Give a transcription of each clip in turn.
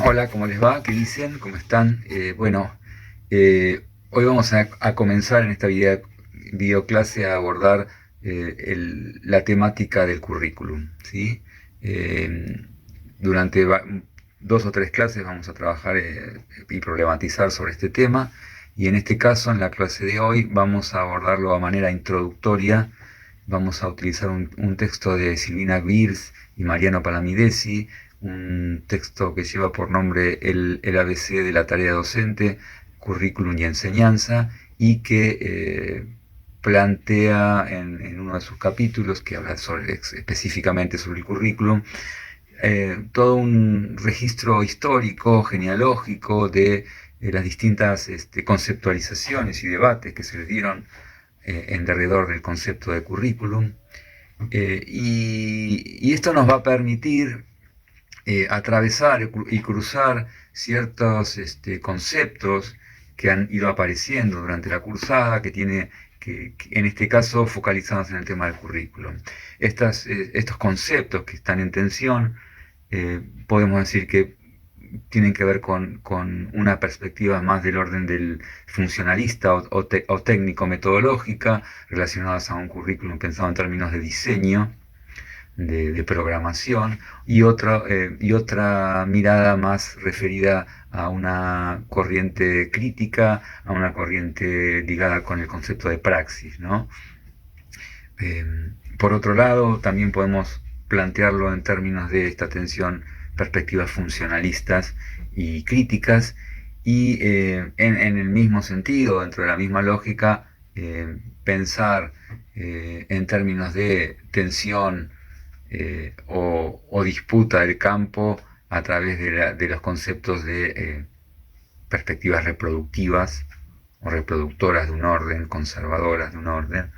Hola, ¿cómo les va? ¿Qué dicen? ¿Cómo están? Hoy vamos a comenzar en esta videoclase a abordar la temática del currículum, ¿sí? Eh, durante dos o tres clases vamos a trabajar y problematizar sobre este tema, y en este caso, en la clase de hoy, vamos a abordarlo de manera introductoria. Vamos a utilizar un texto de Silvina Beers y Mariano Palamidesi, un texto que lleva por nombre el ABC de la tarea docente, currículum y enseñanza, y que plantea en uno de sus capítulos, que habla específicamente sobre el currículum, todo un registro histórico, genealógico de las distintas conceptualizaciones y debates que se les dieron en derredor del concepto de currículum. Y esto nos va a permitir atravesar y cruzar ciertos conceptos que han ido apareciendo durante la cursada, que en este caso focalizados en el tema del currículum. Estos conceptos que están en tensión, podemos decir que tienen que ver con una perspectiva más del orden del funcionalista o técnico-metodológica, relacionadas a un currículum pensado en términos de diseño, de programación, y otra mirada más referida a una corriente crítica, a una corriente ligada con el concepto de praxis, ¿no? Eh, por otro lado, también podemos plantearlo en términos de esta tensión, perspectivas funcionalistas y críticas, y en el mismo sentido, dentro de la misma lógica, pensar en términos de tensión o disputa del campo a través de los conceptos de perspectivas reproductivas o reproductoras de un orden, conservadoras de un orden,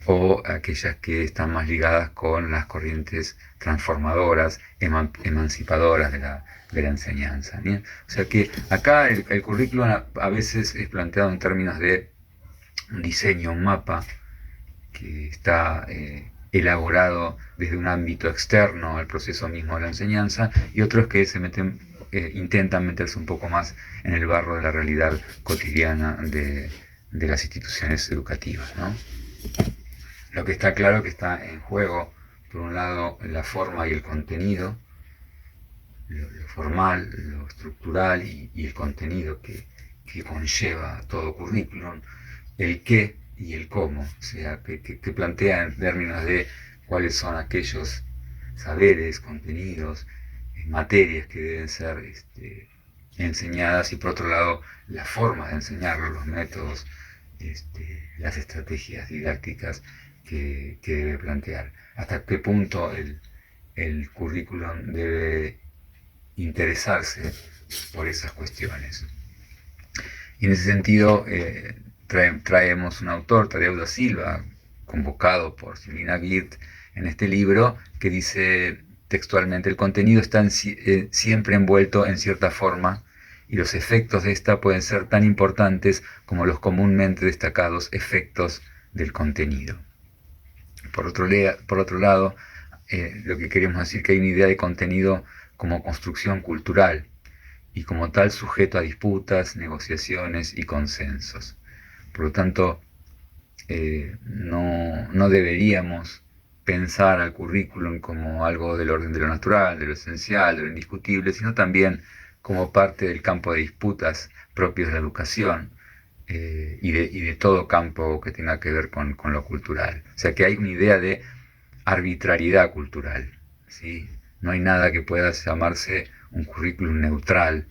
o aquellas que están más ligadas con las corrientes transformadoras, emancipadoras de la enseñanza. ¿Bien? O sea que acá el currículum a veces es planteado en términos de un diseño, un mapa que está elaborado desde un ámbito externo al proceso mismo de la enseñanza, y otros que intentan meterse un poco más en el barro de la realidad cotidiana de las instituciones educativas, ¿no? Lo que está claro que está en juego, por un lado, la forma y el contenido, lo formal, lo estructural y el contenido que conlleva todo currículum, el qué y el cómo, o sea, que plantea en términos de cuáles son aquellos saberes, contenidos, materias que deben ser enseñadas, y por otro lado las formas de enseñarlo, los métodos, las estrategias didácticas que debe plantear. Hasta qué punto el currículum debe interesarse por esas cuestiones. Y en ese sentido traemos un autor, Tadeu da Silva, convocado por Silvina Girt en este libro, que dice textualmente: el contenido está siempre envuelto en cierta forma, y los efectos de esta pueden ser tan importantes como los comúnmente destacados efectos del contenido. Por otro lado, lo que queremos decir, que hay una idea de contenido como construcción cultural, y como tal sujeto a disputas, negociaciones y consensos. Por lo tanto, no deberíamos pensar al currículum como algo del orden de lo natural, de lo esencial, de lo indiscutible, sino también como parte del campo de disputas propios de la educación, y de todo campo que tenga que ver con lo cultural. O sea que hay una idea de arbitrariedad cultural, ¿sí? No hay nada que pueda llamarse un currículum neutral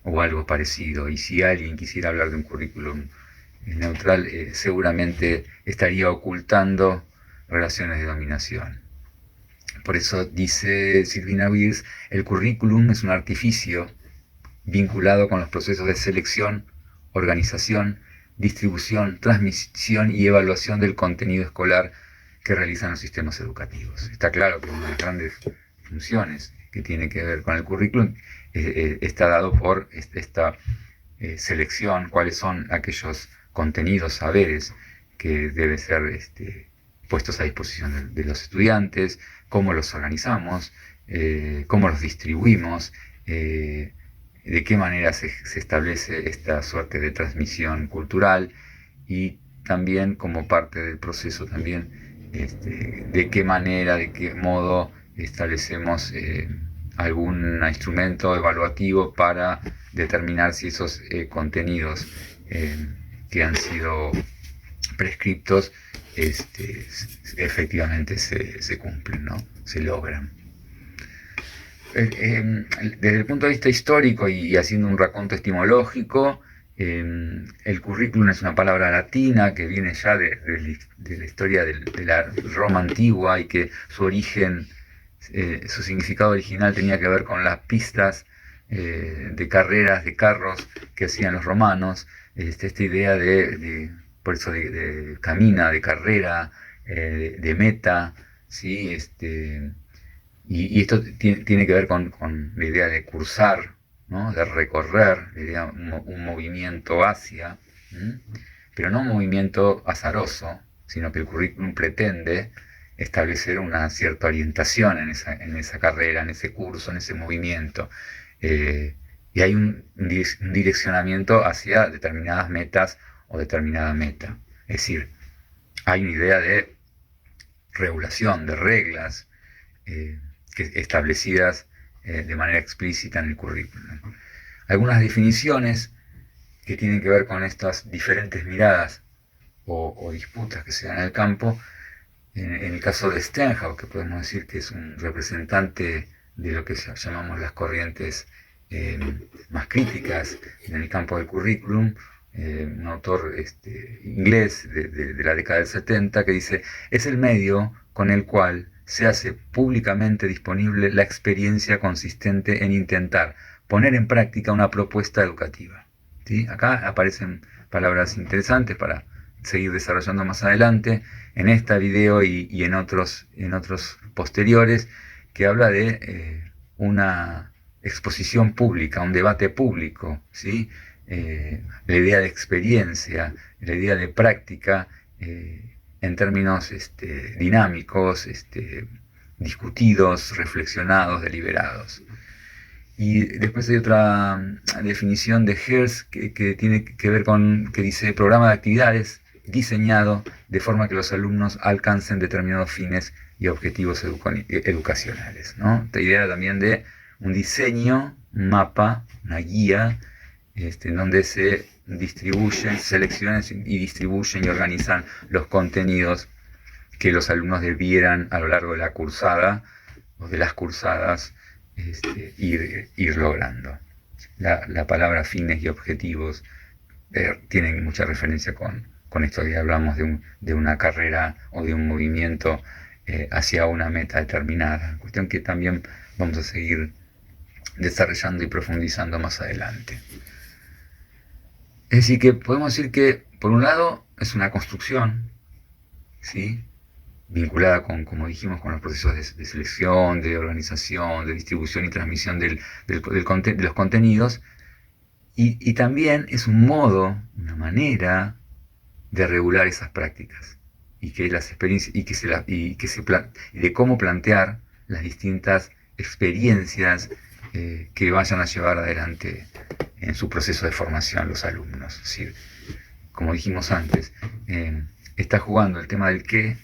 o algo parecido, y si alguien quisiera hablar de un currículum neutral, seguramente estaría ocultando relaciones de dominación. Por eso dice Silvina Beers: el currículum es un artificio vinculado con los procesos de selección, organización, distribución, transmisión y evaluación del contenido escolar que realizan los sistemas educativos. Está claro que una de las grandes funciones que tiene que ver con el currículum está dado por esta selección, cuáles son aquellos contenidos, saberes que deben ser puestos a disposición de los estudiantes, cómo los organizamos, cómo los distribuimos, de qué manera se establece esta suerte de transmisión cultural y también como parte del proceso también de qué manera, de qué modo establecemos algún instrumento evaluativo para determinar si esos contenidos que han sido prescriptos efectivamente se cumplen, ¿no? Se logran. Desde el punto de vista histórico y haciendo un raconto etimológico, el currículum es una palabra latina que viene ya de la historia de la Roma antigua y que su origen, su significado original tenía que ver con las pistas de carreras, de carros que hacían los romanos, esta idea por eso de camina, de carrera, de meta, ¿sí? Y esto tiene que ver con la idea de cursar, ¿no? De recorrer, la idea un movimiento hacia, pero no un movimiento azaroso, sino que el currículum pretende establecer una cierta orientación en esa carrera, en ese curso, en ese movimiento. Y hay un direccionamiento hacia determinadas metas o determinada meta. Es decir, hay una idea de regulación, de reglas, establecidas de manera explícita en el currículum. Algunas definiciones que tienen que ver con estas diferentes miradas o disputas que se dan en el campo. En el caso de Stenhouse, que podemos decir que es un representante de lo que llamamos las corrientes más críticas en el campo del currículum, un autor inglés de la década del 70, que dice: es el medio con el cual se hace públicamente disponible la experiencia consistente en intentar poner en práctica una propuesta educativa. ¿Sí? Acá aparecen palabras interesantes para seguir desarrollando más adelante en este video y en otros posteriores, que habla de una exposición pública, un debate público, ¿sí? La idea de experiencia, la idea de práctica, en términos dinámicos, discutidos, reflexionados, deliberados. Y después hay otra definición de Hertz que tiene que ver con, que dice: programa de actividades diseñado de forma que los alumnos alcancen determinados fines y objetivos educacionales, ¿no? Esta idea también de un diseño, un mapa, una guía, en donde se distribuyen, seleccionan y distribuyen y organizan los contenidos que los alumnos debieran a lo largo de la cursada o de las cursadas ir logrando. La palabra fines y objetivos tienen mucha referencia con esto que hablamos de una carrera o de un movimiento hacia una meta determinada, cuestión que también vamos a seguir desarrollando y profundizando más adelante. Es decir, que podemos decir que, por un lado, es una construcción, ¿sí?, vinculada como dijimos, con los procesos de selección, de organización, de distribución y transmisión de los contenidos, y también es un modo, una manera de regular esas prácticas, y que las experiencias, y de cómo plantear las distintas experiencias que vayan a llevar adelante en su proceso de formación los alumnos. Es decir, como dijimos antes, está jugando el tema del qué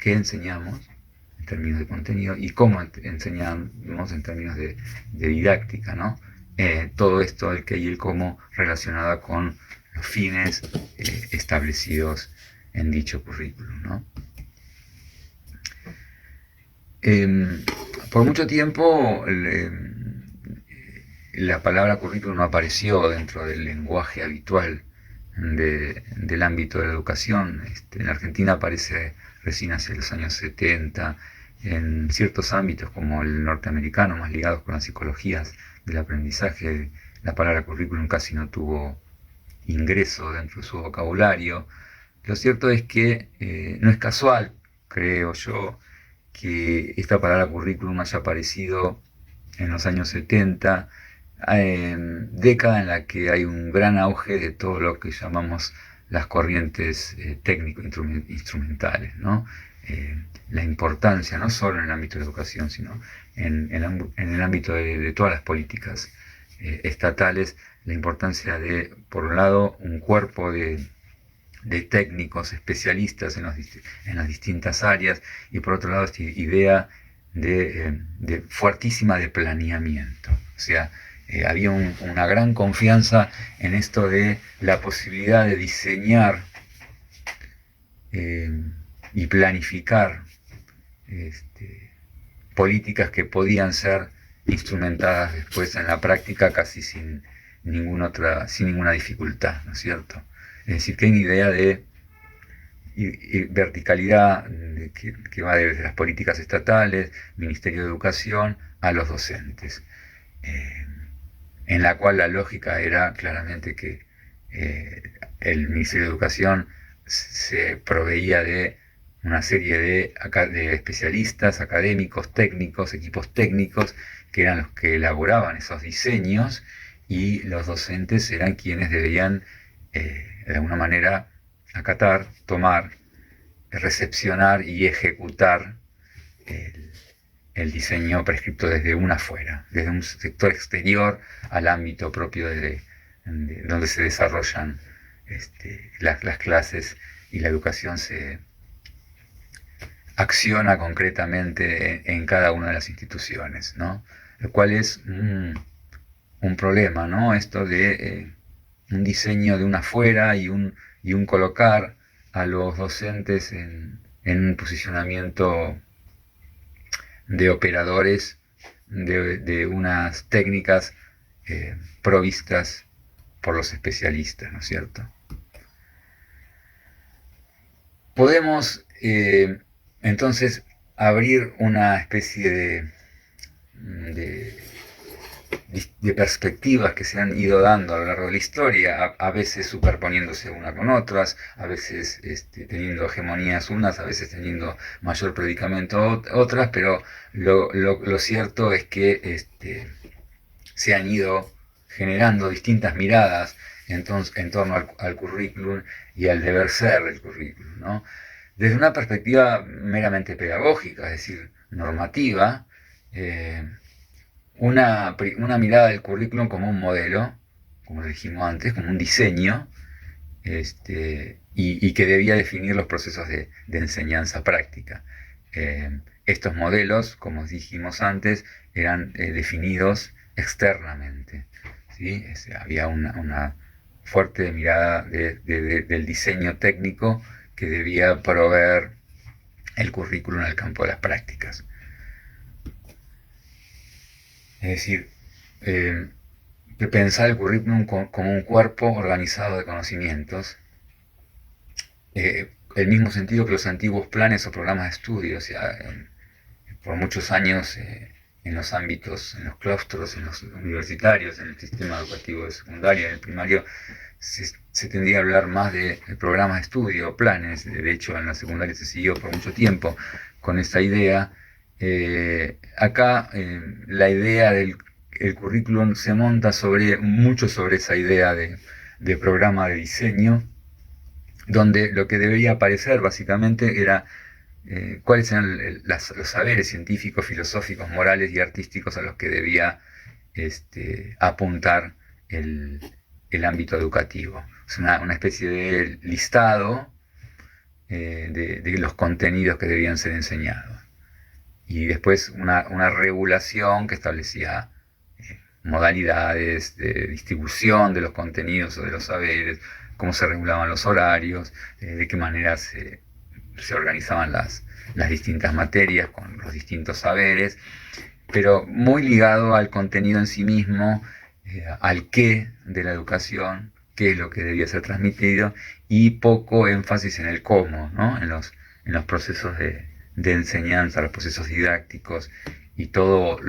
enseñamos en términos de contenido y cómo enseñamos en términos de didáctica, ¿no? Todo esto, el qué y el cómo, relacionado con los fines establecidos en dicho currículum, ¿no? Por mucho tiempo la palabra currículum no apareció dentro del lenguaje habitual del ámbito de la educación. En Argentina aparece recién hacia los años 70, en ciertos ámbitos como el norteamericano, más ligados con las psicologías del aprendizaje. La palabra currículum casi no tuvo ingreso dentro de su vocabulario. Lo cierto es que no es casual, creo yo, que esta palabra currículum haya aparecido en los años 70, década en la que hay un gran auge de todo lo que llamamos las corrientes técnico-instrumentales, ¿no? La importancia, no solo en el ámbito de la educación, sino en el ámbito de todas las políticas estatales, la importancia de, por un lado, un cuerpo de técnicos especialistas en las distintas áreas, y por otro lado esta idea de fuertísima de planeamiento. O sea, había una gran confianza en esto de la posibilidad de diseñar y planificar políticas que podían ser instrumentadas después en la práctica casi sin ninguna dificultad, ¿no es cierto? Es decir, que hay una idea de verticalidad que va desde las políticas estatales, Ministerio de Educación, a los docentes, en la cual la lógica era claramente que el Ministerio de Educación se proveía de una serie de especialistas, académicos, técnicos, equipos técnicos, que eran los que elaboraban esos diseños, y los docentes eran quienes debían, de alguna manera, acatar, tomar, recepcionar y ejecutar el diseño prescripto desde afuera, desde un sector exterior al ámbito propio de donde se desarrollan las clases, y la educación se acciona concretamente en cada una de las instituciones, ¿no? Lo cual es un problema, ¿no? Esto de un diseño de afuera y un colocar a los docentes en un posicionamiento de operadores de unas técnicas provistas por los especialistas, ¿no es cierto? Podemos entonces abrir una especie de perspectivas que se han ido dando a lo largo de la historia, a veces superponiéndose una con otras, a veces teniendo hegemonías unas, a veces teniendo mayor predicamento otras, pero lo cierto es que se han ido generando distintas miradas en torno al currículum y al deber ser del currículum, ¿no? Desde una perspectiva meramente pedagógica, es decir, normativa, una mirada del currículum como un modelo, como lo dijimos antes, como un diseño, y que debía definir los procesos de enseñanza práctica. Estos modelos, como dijimos antes, eran definidos externamente, ¿sí? Había una fuerte mirada del diseño técnico que debía proveer el currículum al campo de las prácticas. Es decir, pensar el currículum como un cuerpo organizado de conocimientos, el mismo sentido que los antiguos planes o programas de estudio. O sea, por muchos años en los ámbitos, en los claustros, en los universitarios, en el sistema educativo de secundaria, en el primario, se tendría a hablar más de programas de estudio, planes. De hecho, en la secundaria se siguió por mucho tiempo con esa idea. Acá la idea del currículum se monta mucho sobre esa idea de programa de diseño, donde lo que debería aparecer básicamente era cuáles eran los saberes científicos, filosóficos, morales y artísticos a los que debía apuntar el ámbito educativo. Es una especie de listado de los contenidos que debían ser enseñados. Y después una regulación que establecía modalidades de distribución de los contenidos o de los saberes, cómo se regulaban los horarios, de qué manera se organizaban las distintas materias con los distintos saberes, pero muy ligado al contenido en sí mismo, al qué de la educación, qué es lo que debía ser transmitido, y poco énfasis en el cómo, ¿no? en los procesos de enseñanza, los procesos didácticos y todo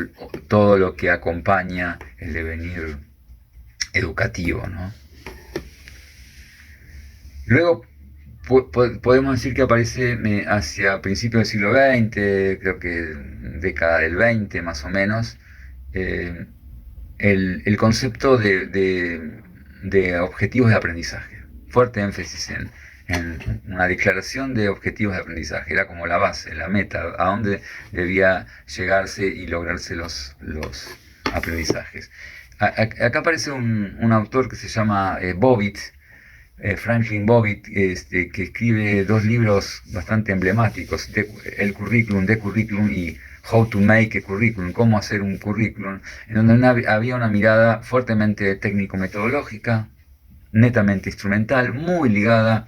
lo que acompaña el devenir educativo, ¿no? Luego podemos decir que aparece hacia principios del siglo XX, creo que década del 20 más o menos, el concepto de objetivos de aprendizaje. Fuerte énfasis en una declaración de objetivos de aprendizaje. Era como la base, la meta, a dónde debía llegarse y lograrse los aprendizajes. Acá aparece un autor que se llama Bobbitt, Franklin Bobbitt, que escribe dos libros bastante emblemáticos, El Curriculum, The Curriculum y How to Make a Curriculum, cómo hacer un currículum, en donde había una mirada fuertemente técnico-metodológica, netamente instrumental, muy ligada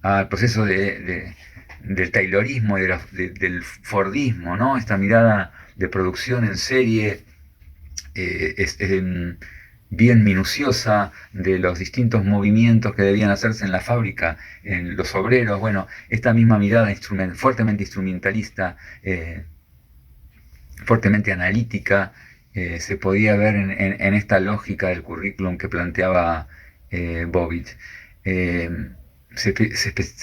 al proceso del taylorismo y del fordismo, ¿no? Esta mirada de producción en serie bien minuciosa de los distintos movimientos que debían hacerse en la fábrica, en los obreros. Bueno, esta misma mirada fuertemente instrumentalista, fuertemente analítica, se podía ver en esta lógica del currículum que planteaba Bobbitt. Se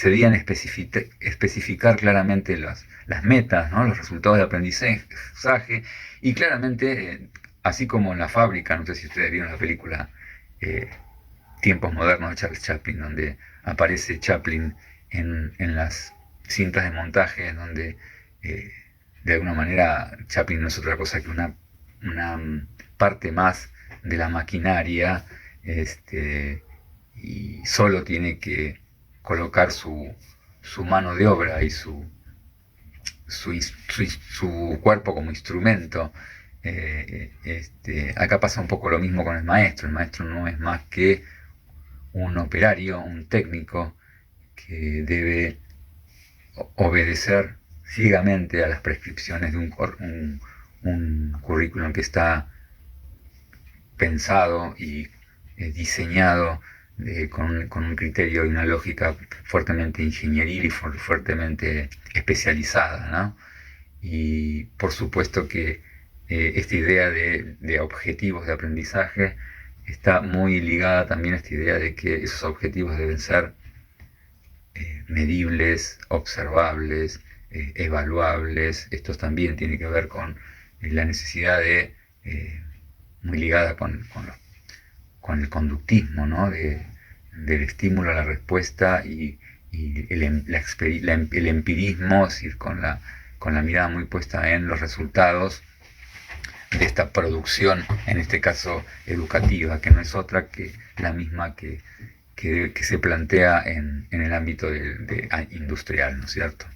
debían especificar claramente las metas, ¿no? Los resultados de aprendizaje, y claramente, así como en la fábrica, no sé si ustedes vieron la película eh, Tiempos Modernos de Charles Chaplin, donde aparece Chaplin en las cintas de montaje, donde de alguna manera Chaplin no es otra cosa que una parte más de la maquinaria, y solo tiene que colocar su mano de obra y su cuerpo como instrumento. Acá pasa un poco lo mismo con el maestro. El maestro no es más que un operario, un técnico que debe obedecer ciegamente a las prescripciones de un currículum que está pensado y diseñado con un criterio y una lógica fuertemente ingenieril y fuertemente especializada, ¿no? Y por supuesto que esta idea de objetivos de aprendizaje está muy ligada también a esta idea de que esos objetivos deben ser medibles, observables, evaluables. Esto también tiene que ver con la necesidad muy ligada con el conductismo, ¿no? Del estímulo a la respuesta y el empirismo, es decir, con la mirada muy puesta en los resultados de esta producción, en este caso educativa, que no es otra que la misma que se plantea en el ámbito industrial, ¿no es cierto?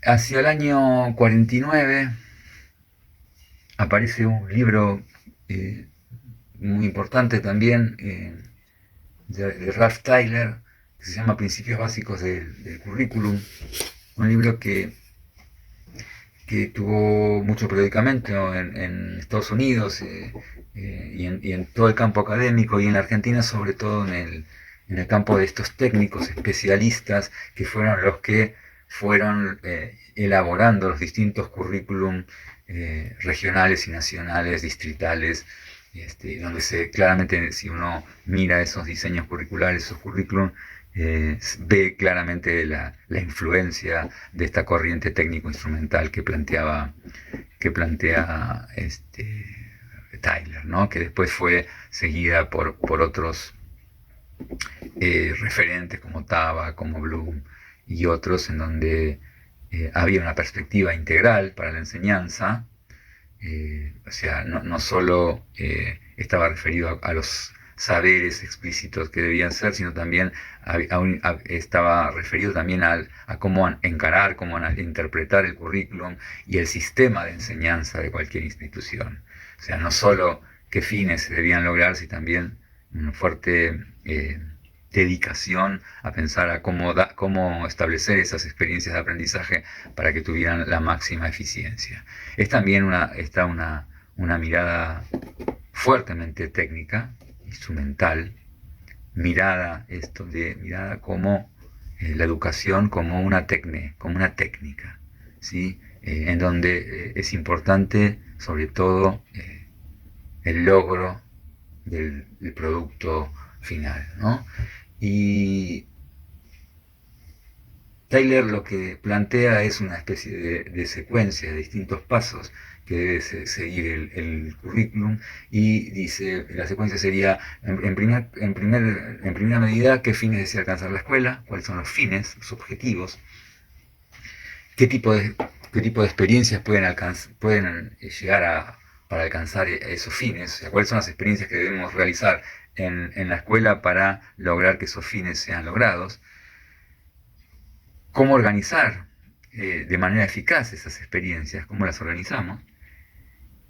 Hacia el año 49 aparece un libro muy importante también de Ralph Tyler, que se llama Principios Básicos del Currículum, un libro que tuvo mucho predicamento en Estados Unidos y en todo el campo académico, y en la Argentina sobre todo en el campo de estos técnicos especialistas que fueron los que fueron elaborando los distintos currículum regionales y nacionales, distritales, donde claramente, si uno mira esos diseños curriculares, esos currículum, ve claramente la influencia de esta corriente técnico-instrumental que plantea Tyler, ¿no? Que después fue seguida por otros referentes como Taba, como Bloom y otros, en donde había una perspectiva integral para la enseñanza. O sea, no solo estaba referido a los saberes explícitos que debían ser, sino también estaba referido también a cómo encarar, cómo interpretar el currículum y el sistema de enseñanza de cualquier institución. O sea, no solo qué fines se debían lograr, sino también una fuerte dedicación a pensar a cómo establecer esas experiencias de aprendizaje para que tuvieran la máxima eficiencia. Es también una mirada fuertemente técnica, instrumental, mirada como la educación como una técnica, ¿sí? En donde es importante sobre todo el logro del producto final, ¿no? Y Tyler lo que plantea es una especie de secuencia de distintos pasos que debe seguir el currículum, y dice, la secuencia sería, en primera medida, qué fines desea alcanzar la escuela, cuáles son los fines, los objetivos, qué tipo de experiencias pueden llegar para alcanzar esos fines, o sea, cuáles son las experiencias que debemos realizar en la escuela para lograr que esos fines sean logrados, cómo organizar de manera eficaz esas experiencias, cómo las organizamos,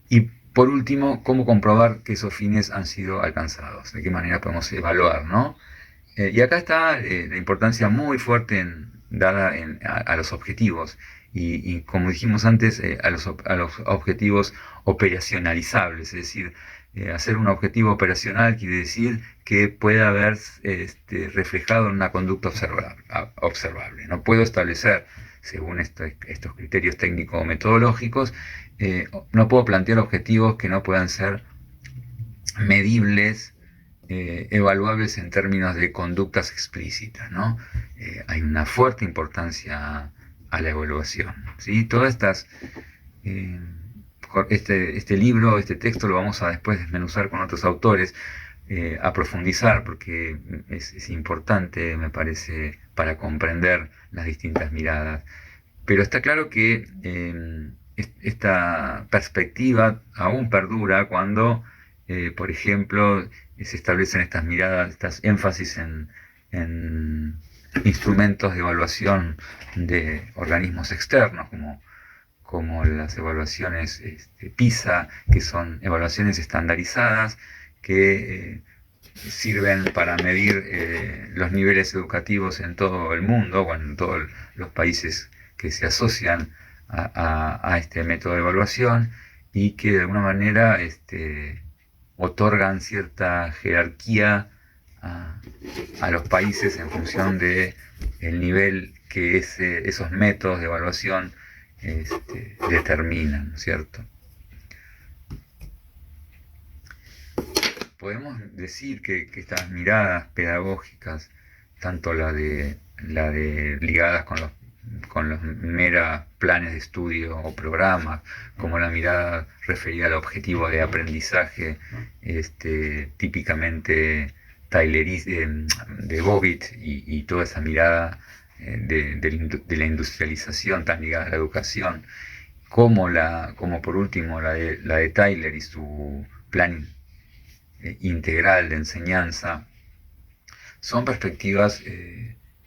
y por último, cómo comprobar que esos fines han sido alcanzados, de qué manera podemos evaluar, ¿no? Y acá está la importancia muy fuerte dada a los objetivos y como dijimos antes, a los objetivos operacionalizables, es decir, hacer un objetivo operacional quiere decir que pueda haber reflejado en una conducta observable. No puedo establecer, según estos criterios técnico-metodológicos, no puedo plantear objetivos que no puedan ser medibles, evaluables en términos de conductas explícitas, ¿no? Hay una fuerte importancia a la evaluación, ¿sí? Todas estas, eh, este libro, este texto lo vamos a después desmenuzar con otros autores, a profundizar, porque es importante, me parece, para comprender las distintas miradas. Pero está claro que esta perspectiva aún perdura cuando, por ejemplo, se establecen estas miradas, estas énfasis en instrumentos de evaluación de organismos externos, como las evaluaciones PISA, que son evaluaciones estandarizadas que sirven para medir los niveles educativos en todo el mundo, o en todos los países que se asocian a este método de evaluación y que de alguna manera otorgan cierta jerarquía a los países en función de el nivel que esos métodos de evaluación determinan, ¿no es cierto? Podemos decir que estas miradas pedagógicas, tanto la de ligadas con los meros planes de estudio o programas, como la mirada referida al objetivo de aprendizaje, típicamente Tylerista, de Bobbitt, y toda esa mirada de la industrialización tan ligada a la educación, como por último la de Tyler y su plan integral de enseñanza, son perspectivas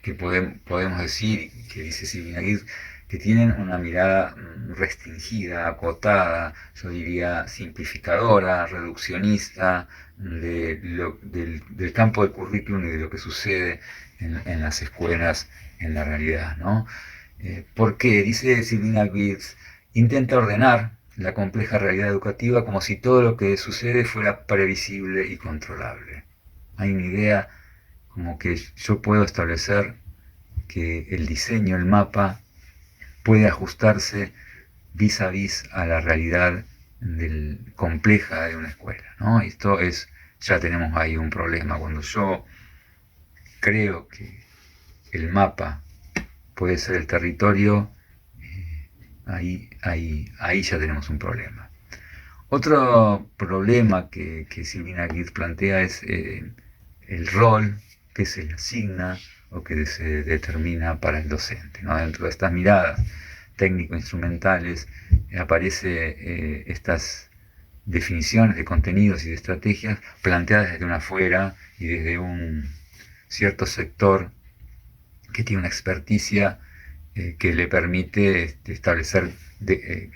que podemos decir, que dice Silvina Gibbs, que tienen una mirada restringida, acotada, yo diría simplificadora, reduccionista del campo del currículum y de lo que sucede en las escuelas en la realidad, ¿no? Porque, dice Silvina Gibbs, intenta ordenar la compleja realidad educativa como si todo lo que sucede fuera previsible y controlable. Hay una idea como que yo puedo establecer que el diseño, el mapa, puede ajustarse vis a vis a la realidad compleja de una escuela, ¿no? Esto ya tenemos ahí un problema. Cuando yo creo que el mapa puede ser el territorio, ahí ya tenemos un problema. Otro problema que Silvina Gibbs plantea es el rol que se le asigna o que se determina para el docente, ¿no? Dentro de estas miradas técnico-instrumentales aparece estas definiciones de contenidos y de estrategias planteadas desde una afuera y desde un cierto sector que tiene una experticia que le permite establecer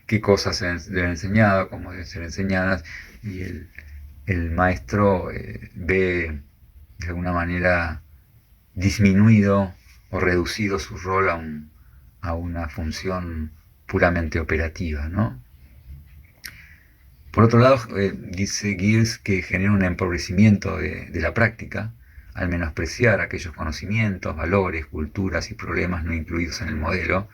qué cosas se deben enseñar, cómo deben ser enseñadas, y el maestro ve de alguna manera disminuido o reducido su rol a una función puramente operativa, ¿no? Por otro lado, dice Gibbs que genera un empobrecimiento de la práctica al menospreciar aquellos conocimientos, valores, culturas y problemas no incluidos en el modelo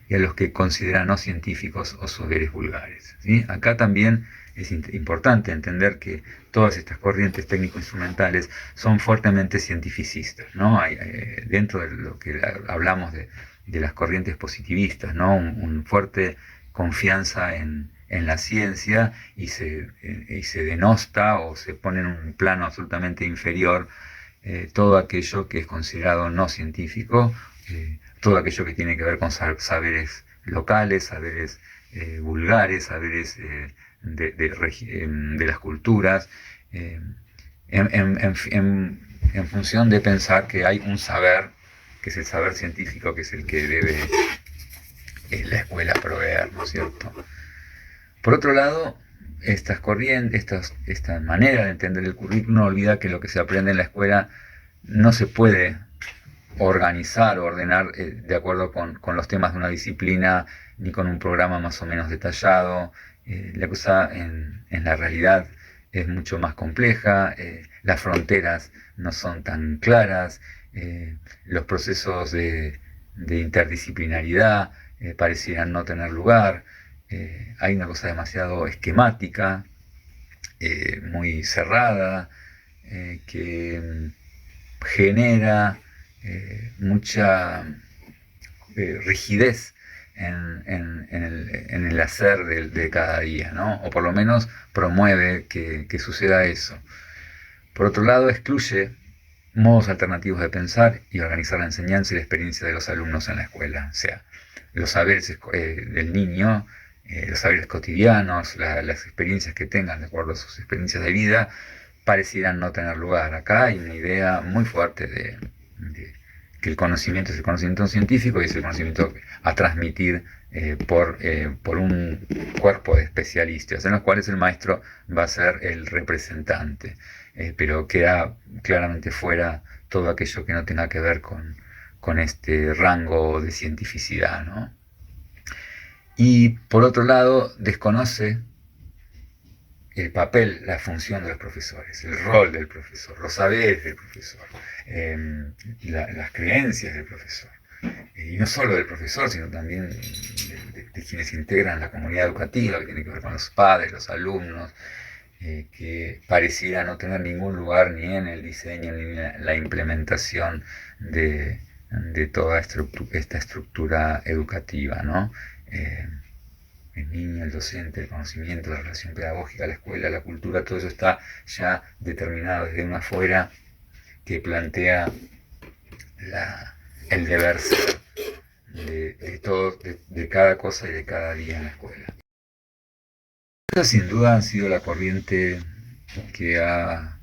y a los que considera no científicos o saberes vulgares, ¿sí? Acá también es importante entender que todas estas corrientes técnico-instrumentales son fuertemente cientificistas, ¿no? Dentro de lo que hablamos de las corrientes positivistas, ¿no? Un fuerte confianza en la ciencia y se denosta o se pone en un plano absolutamente inferior todo aquello que es considerado no científico, todo aquello que tiene que ver con saberes locales, saberes vulgares, saberes de las culturas, en función de pensar que hay un saber, que es el saber científico, que es el que debe la escuela proveer, ¿no es cierto? Por otro lado, estas corrientes, esta manera de entender el currículum olvida que lo que se aprende en la escuela no se puede organizar o ordenar de acuerdo con los temas de una disciplina, ni con un programa más o menos detallado. La cosa en la realidad es mucho más compleja, las fronteras no son tan claras, los procesos de interdisciplinaridad parecieran no tener lugar, hay una cosa demasiado esquemática, muy cerrada, que genera mucha rigidez en el hacer de cada día, ¿no? O por lo menos promueve que suceda eso. Por otro lado, excluye modos alternativos de pensar y organizar la enseñanza y la experiencia de los alumnos en la escuela. O sea, los saberes del niño, los saberes cotidianos, las experiencias que tengan de acuerdo a sus experiencias de vida, parecieran no tener lugar. Acá hay una idea muy fuerte de que el conocimiento es el conocimiento científico y es el conocimiento a transmitir por un cuerpo de especialistas, en los cuales el maestro va a ser el representante, pero queda claramente fuera todo aquello que no tenga que ver con este rango de cientificidad, ¿no? Y por otro lado, desconoce el papel, la función de los profesores, el rol del profesor, los saberes del profesor, las creencias del profesor. Y no solo del profesor, sino también de quienes integran la comunidad educativa, que tiene que ver con los padres, los alumnos, que pareciera no tener ningún lugar ni en el diseño ni en la implementación de toda esta estructura educativa, ¿no? El niño, el docente, el conocimiento, la relación pedagógica, la escuela, la cultura, todo eso está ya determinado desde una afuera que plantea el deber ser de cada cosa y de cada día en la escuela. Esta sin duda ha sido la corriente que ha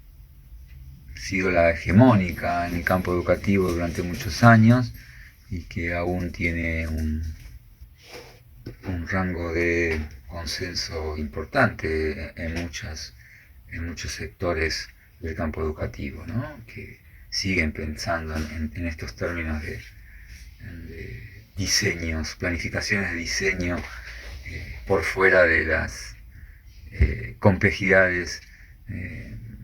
sido la hegemónica en el campo educativo durante muchos años y que aún tiene un rango de consenso importante en muchos sectores del campo educativo, ¿no? Que siguen pensando en estos términos de diseños, planificaciones de diseño por fuera de las complejidades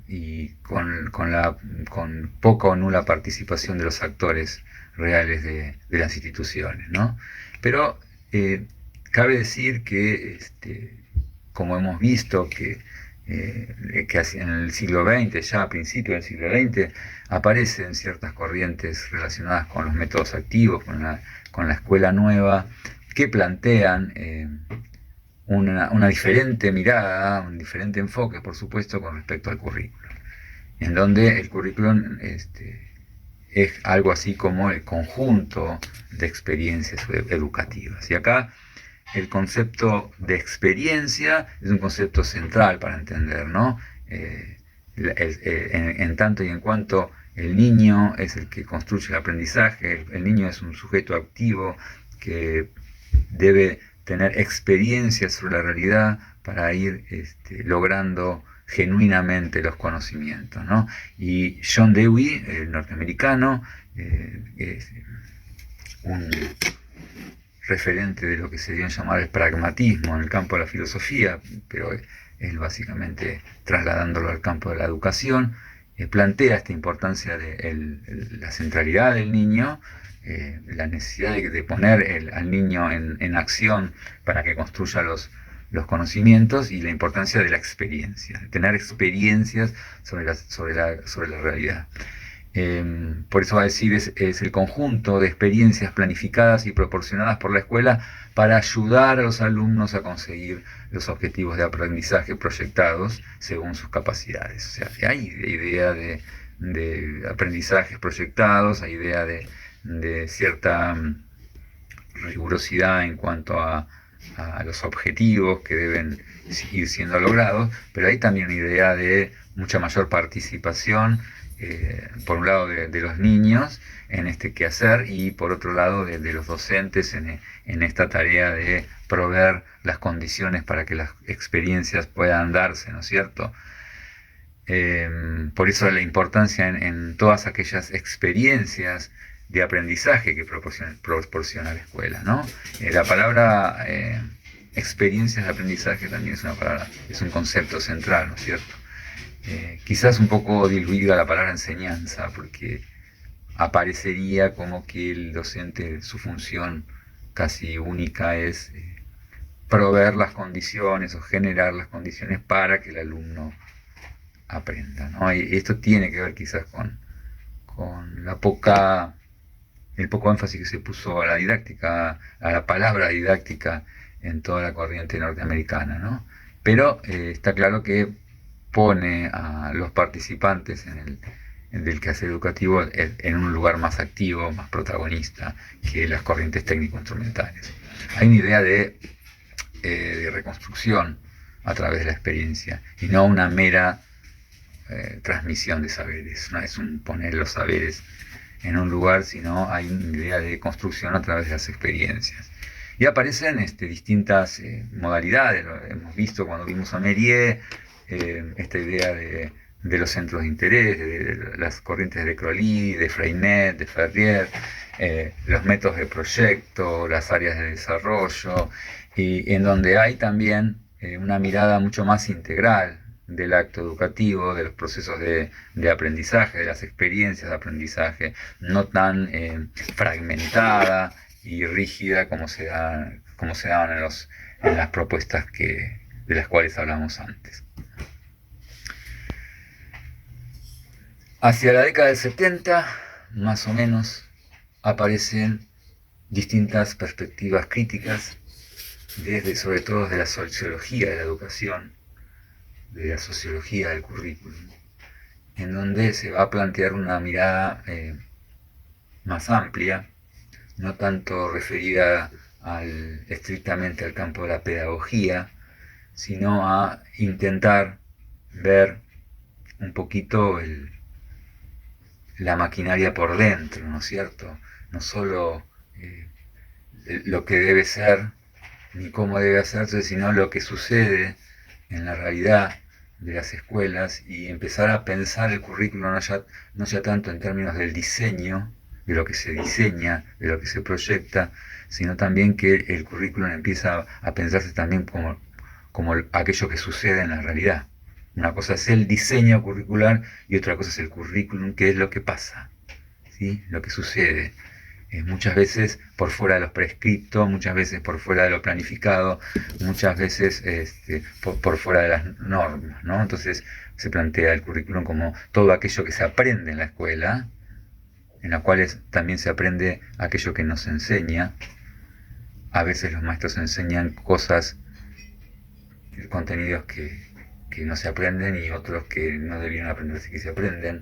y con poca o nula participación de los actores reales de las instituciones, ¿no? Pero cabe decir que, como hemos visto, que en el siglo XX, ya a principios del siglo XX, aparecen ciertas corrientes relacionadas con los métodos activos, con la escuela nueva, que plantean una diferente mirada, un diferente enfoque, por supuesto, con respecto al currículum, en donde el currículum es algo así como el conjunto de experiencias educativas. Y acá el concepto de experiencia es un concepto central para entender, ¿no? En tanto y en cuanto el niño es el que construye el aprendizaje, el niño es un sujeto activo que debe tener experiencias sobre la realidad para ir logrando genuinamente los conocimientos, ¿no? Y John Dewey, el norteamericano, es un referente de lo que se dio en llamar el pragmatismo en el campo de la filosofía, pero él básicamente trasladándolo al campo de la educación, plantea esta importancia de la centralidad del niño, la necesidad de poner al niño en acción para que construya los conocimientos y la importancia de la experiencia, de tener experiencias sobre la realidad. Por eso va a decir es el conjunto de experiencias planificadas y proporcionadas por la escuela para ayudar a los alumnos a conseguir los objetivos de aprendizaje proyectados según sus capacidades. O sea, hay idea de aprendizajes proyectados, hay idea de cierta rigurosidad en cuanto a a los objetivos que deben ir siendo logrados, pero hay también una idea de mucha mayor participación, por un lado de los niños en este quehacer y por otro lado de los docentes en esta tarea de proveer las condiciones para que las experiencias puedan darse, ¿no es cierto? Por eso la importancia en todas aquellas experiencias de aprendizaje que proporciona la escuela, ¿no? La palabra experiencias de aprendizaje también es una palabra, es un concepto central, ¿no es cierto? Quizás un poco diluida la palabra enseñanza, porque aparecería como que el docente, su función casi única es proveer las condiciones o generar las condiciones para que el alumno aprenda, ¿no? Y esto tiene que ver quizás con el poco énfasis que se puso a la didáctica, a la palabra didáctica en toda la corriente norteamericana, ¿no? Pero está claro que pone a los participantes del quehacer educativo en un lugar más activo, más protagonista que las corrientes técnico-instrumentales. Hay una idea de reconstrucción a través de la experiencia y no una mera transmisión de saberes, no es un poner los saberes en un lugar, sino hay una idea de construcción a través de las experiencias. Y aparecen distintas modalidades, lo hemos visto cuando vimos a Mérier, esta idea de los centros de interés, de las corrientes de Crowley, de Freinet, de Ferrier, los métodos de proyecto, las áreas de desarrollo, y en donde hay también una mirada mucho más integral del acto educativo, de los procesos de aprendizaje, de las experiencias de aprendizaje, no tan fragmentada y rígida como se daban en las propuestas de las cuales hablamos antes. Hacia la década del 70, más o menos, aparecen distintas perspectivas críticas, sobre todo de la sociología de la educación, de la sociología del currículum, en donde se va a plantear una mirada más amplia, no tanto referida estrictamente al campo de la pedagogía, sino a intentar ver un poquito la maquinaria por dentro, ¿no es cierto? No solo lo que debe ser ni cómo debe hacerse, sino lo que sucede en la realidad de las escuelas y empezar a pensar el currículo no ya tanto en términos del diseño, de lo que se diseña, de lo que se proyecta, sino también que el currículum empieza a pensarse también como aquello que sucede en la realidad. Una cosa es el diseño curricular y otra cosa es el currículum, que es lo que pasa, ¿sí? Lo que sucede. Muchas veces por fuera de los prescriptos, muchas veces por fuera de lo planificado, muchas veces por fuera de las normas, ¿no? Entonces se plantea el currículum como todo aquello que se aprende en la escuela, en la cual también se aprende aquello que nos enseña. A veces los maestros enseñan cosas, contenidos que no se aprenden y otros que no debieron aprenderse que se aprenden.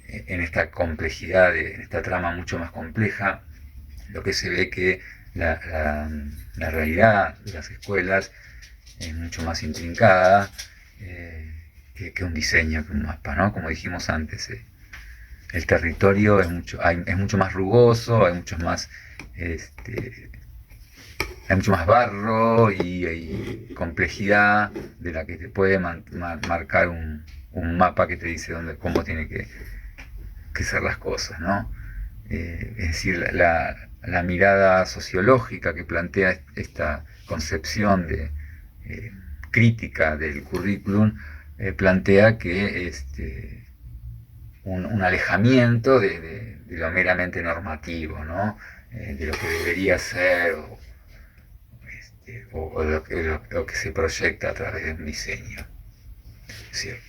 En esta complejidad, en esta trama mucho más compleja, lo que se ve que la realidad de las escuelas es mucho más intrincada que un diseño, que un mapa, ¿no? Como dijimos antes, el territorio es mucho más rugoso, hay mucho más barro y complejidad de la que te puede marcar un mapa que te dice cómo tiene que ser las cosas, ¿no? Es decir, la mirada sociológica que plantea esta concepción de crítica del currículum plantea que un alejamiento de lo meramente normativo, ¿no? De lo que debería ser o lo que se proyecta a través de un diseño. Es decir,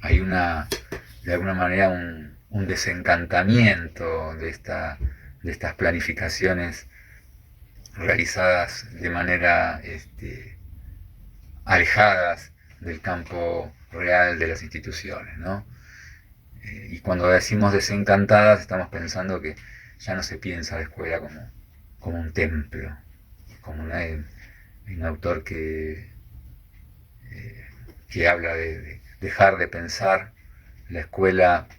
hay de alguna manera un desencantamiento de estas planificaciones realizadas de manera alejadas del campo real de las instituciones, ¿no? Y cuando decimos desencantadas estamos pensando que ya no se piensa la escuela como un templo, hay un autor que habla de dejar de pensar la escuela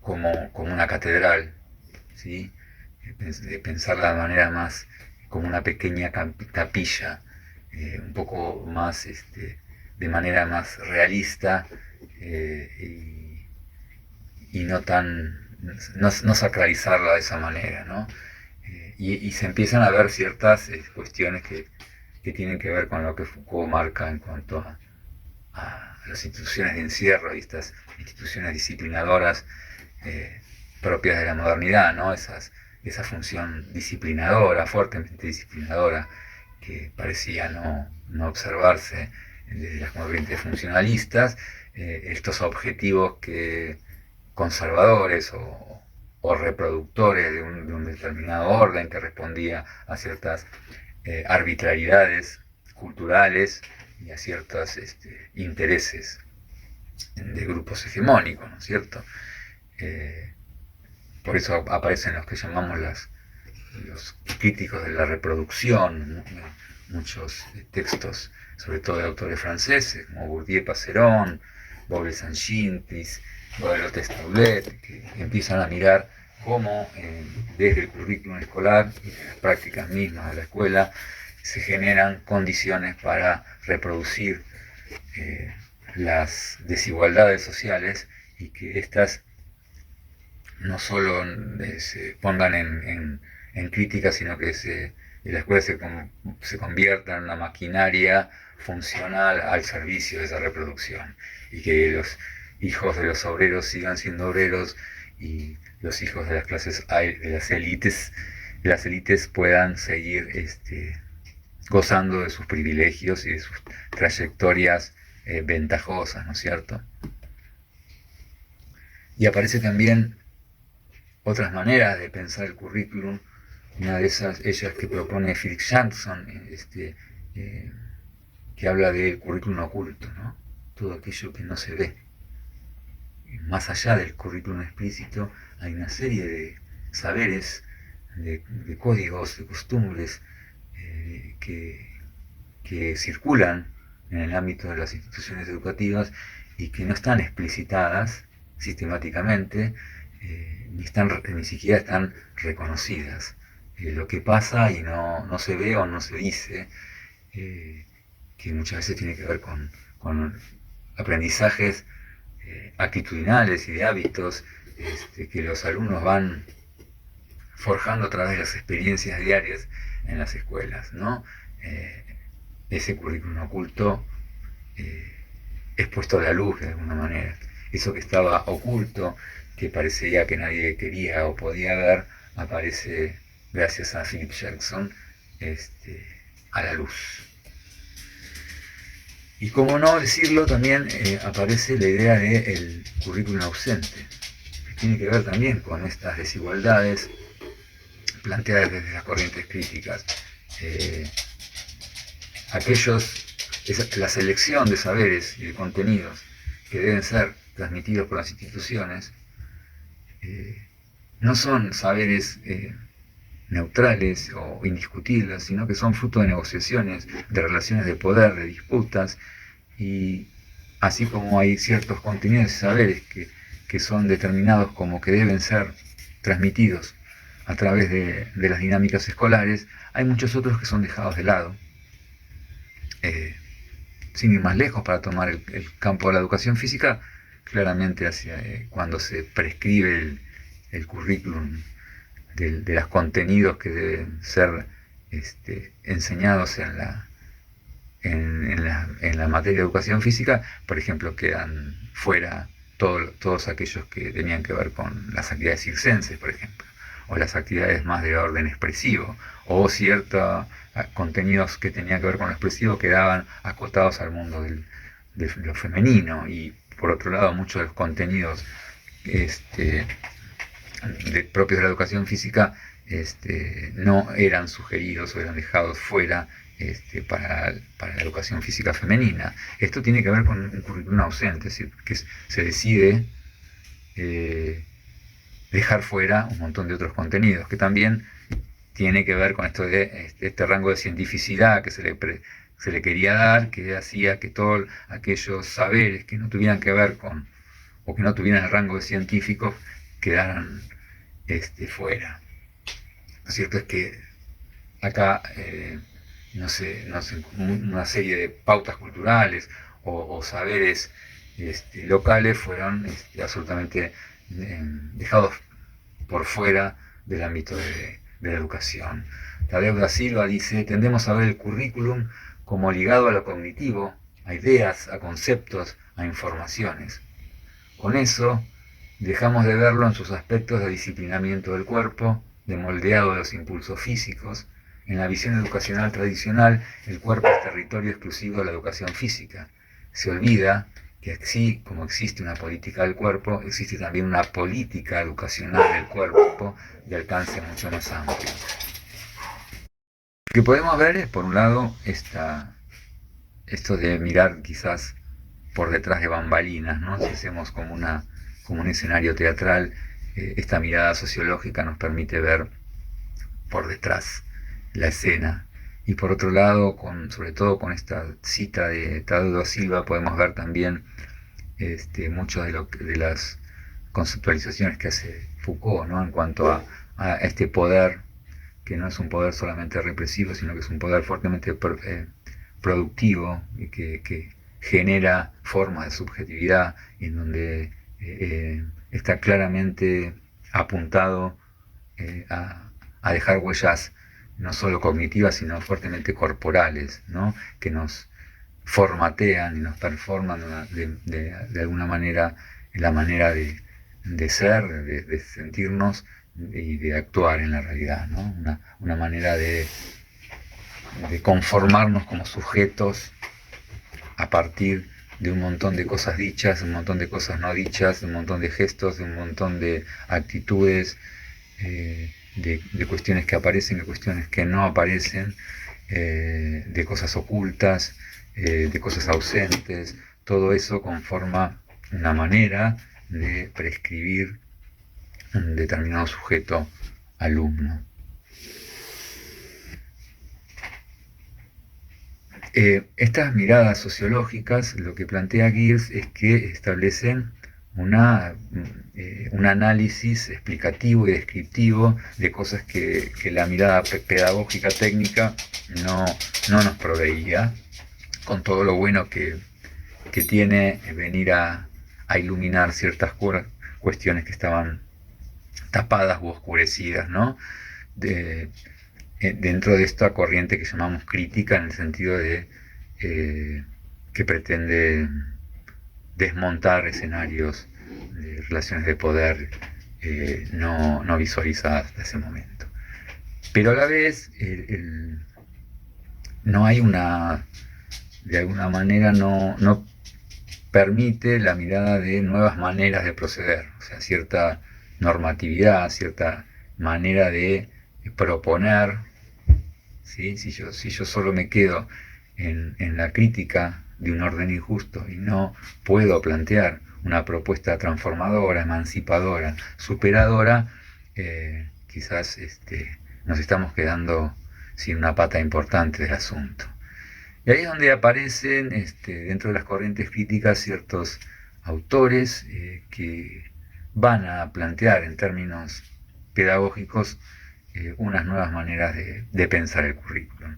como una catedral, ¿sí? De pensarla de manera más como una pequeña capilla, un poco más, de manera más realista, y no tan, no sacralizarla de esa manera, ¿no? Y se empiezan a ver ciertas cuestiones que tienen que ver con lo que Foucault marca en cuanto a las instituciones de encierro y estas instituciones disciplinadoras propias de la modernidad, ¿no? Esa función disciplinadora, fuertemente disciplinadora, que parecía no observarse desde las corrientes funcionalistas, estos objetivos conservadores o reproductores de un determinado orden que respondía a ciertas arbitrariedades culturales y a ciertos intereses de grupos hegemónicos, ¿no es cierto? Por eso aparecen los que llamamos los críticos de la reproducción, muchos textos, sobre todo de autores franceses, como Bourdieu, Passeron, Boble Sanchintis, Baudelaire Testaudet, que empiezan a mirar cómo desde el currículum escolar y de las prácticas mismas de la escuela se generan condiciones para reproducir las desigualdades sociales y que éstas no solo se pongan en crítica, sino que la escuela se convierta en una maquinaria funcional al servicio de esa reproducción y que los hijos de los obreros sigan siendo obreros y los hijos de las clases, de las élites puedan seguir gozando de sus privilegios y de sus trayectorias ventajosas, ¿no es cierto? Y aparece también otras maneras de pensar el currículum, una de ellas que propone Philip Jackson, que habla del currículum oculto, ¿no? Todo aquello que no se ve. Más allá del currículum explícito hay una serie de saberes, de códigos, de costumbres que circulan en el ámbito de las instituciones educativas y que no están explicitadas sistemáticamente, ni siquiera están reconocidas. Lo que pasa y no se ve o no se dice, que muchas veces tiene que ver con aprendizajes actitudinales y de hábitos que los alumnos van forjando a través de las experiencias diarias en las escuelas, ¿no? Ese currículum oculto es puesto a la luz de alguna manera. Eso que estaba oculto, que parecía que nadie quería o podía ver, aparece gracias a Philip Jackson a la luz. Y como no decirlo, también aparece la idea del currículum ausente, que tiene que ver también con estas desigualdades planteadas desde las corrientes críticas. La selección de saberes y de contenidos que deben ser transmitidos por las instituciones no son saberes neutrales o indiscutibles, sino que son fruto de negociaciones, de relaciones de poder, de disputas, y así como hay ciertos contenidos y saberes que son determinados como que deben ser transmitidos a través de las dinámicas escolares, hay muchos otros que son dejados de lado. Sin ir más lejos, para tomar el campo de la educación física, claramente cuando se prescribe el currículum de los contenidos que deben ser enseñados en la materia de educación física, por ejemplo, quedan fuera todos aquellos que tenían que ver con las actividades circenses, por ejemplo, o las actividades más de orden expresivo, o ciertos contenidos que tenían que ver con lo expresivo quedaban acotados al mundo de lo femenino, y por otro lado muchos de los contenidos propios de la educación física no eran sugeridos o eran dejados fuera para la educación física femenina. Esto tiene que ver con un currículum ausente, es decir, que se decide dejar fuera un montón de otros contenidos que también tiene que ver con esto de este rango de cientificidad que se le quería dar, que hacía que todos aquellos saberes que no tuvieran que ver con, o que no tuvieran el rango de científicos, quedaran fuera. Lo cierto es que acá, una serie de pautas culturales o saberes locales fueron absolutamente dejados por fuera del ámbito de la educación. Tadeu da Silva dice: tendemos a ver el currículum como ligado a lo cognitivo, a ideas, a conceptos, a informaciones. Con eso dejamos de verlo en sus aspectos de disciplinamiento del cuerpo, de moldeado de los impulsos físicos. En la visión educacional tradicional, el cuerpo es territorio exclusivo de la educación física. Se olvida que así como existe una política del cuerpo, existe también una política educacional del cuerpo de alcance mucho más amplio. Lo que podemos ver es, por un lado, esto de mirar quizás por detrás de bambalinas, ¿no? Si hacemos como un escenario teatral, esta mirada sociológica nos permite ver por detrás la escena. Y por otro lado, sobre todo con esta cita de Tadeu da Silva, podemos ver también mucho de las conceptualizaciones que hace Foucault, ¿no? En cuanto a este poder, que no es un poder solamente represivo, sino que es un poder fuertemente productivo y que genera formas de subjetividad, en donde está claramente apuntado a dejar huellas no solo cognitivas, sino fuertemente corporales, ¿no? Que nos formatean y nos performan de alguna manera la manera de ser, de sentirnos y de actuar en la realidad, ¿no? Una manera de conformarnos como sujetos a partir de un montón de cosas dichas, un montón de cosas no dichas, un montón de gestos, de un montón de actitudes, de cuestiones que aparecen, de cuestiones que no aparecen, de cosas ocultas, de cosas ausentes. Todo eso conforma una manera de prescribir un determinado sujeto alumno. Estas miradas sociológicas, lo que plantea Geertz es que establecen un análisis explicativo y descriptivo de cosas que la mirada pedagógica técnica no nos proveía, con todo lo bueno que tiene venir a iluminar ciertas cuestiones que estaban tapadas u oscurecidas, ¿no? Dentro de esta corriente que llamamos crítica, en el sentido de que pretende desmontar escenarios de relaciones de poder no visualizadas hasta ese momento. Pero a la vez no hay de alguna manera no permite la mirada de nuevas maneras de proceder, o sea, cierta normatividad, cierta manera de proponer, ¿sí? Si yo solo me quedo en la crítica de un orden injusto y no puedo plantear una propuesta transformadora, emancipadora, superadora, quizás nos estamos quedando sin una pata importante del asunto. Y ahí es donde aparecen dentro de las corrientes críticas ciertos autores que van a plantear en términos pedagógicos unas nuevas maneras de pensar el currículum.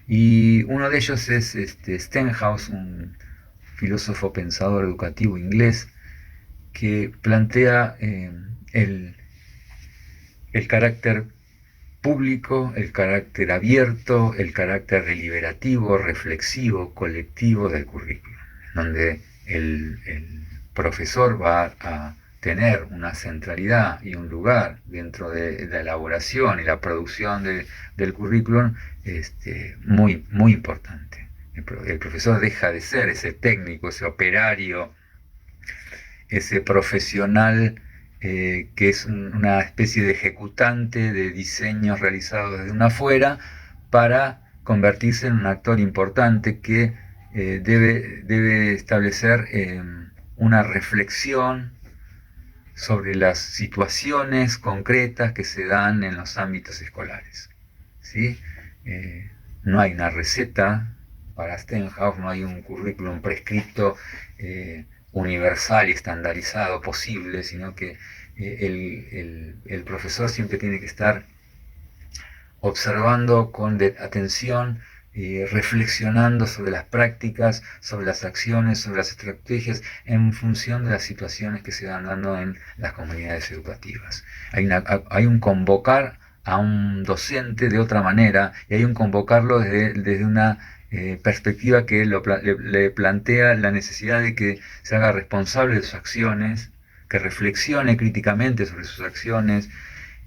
Y uno de ellos es Stenhouse, un filósofo pensador educativo inglés, que plantea el carácter público, el carácter abierto, el carácter deliberativo, reflexivo, colectivo del currículum, donde el profesor va a tener una centralidad y un lugar dentro de la elaboración y la producción del currículum muy, muy importante. El profesor deja de ser ese técnico, ese operario, ese profesional que es una especie de ejecutante de diseños realizados desde una afuera, para convertirse en un actor importante que debe establecer una reflexión sobre las situaciones concretas que se dan en los ámbitos escolares. ¿sí? No hay una receta para Stenhouse, no hay un currículum prescripto universal y estandarizado posible, sino que el profesor siempre tiene que estar observando con atención, reflexionando sobre las prácticas, sobre las acciones, sobre las estrategias en función de las situaciones que se van dando en las comunidades educativas. Hay un convocar a un docente de otra manera y hay un convocarlo desde una perspectiva que le plantea la necesidad de que se haga responsable de sus acciones, que reflexione críticamente sobre sus acciones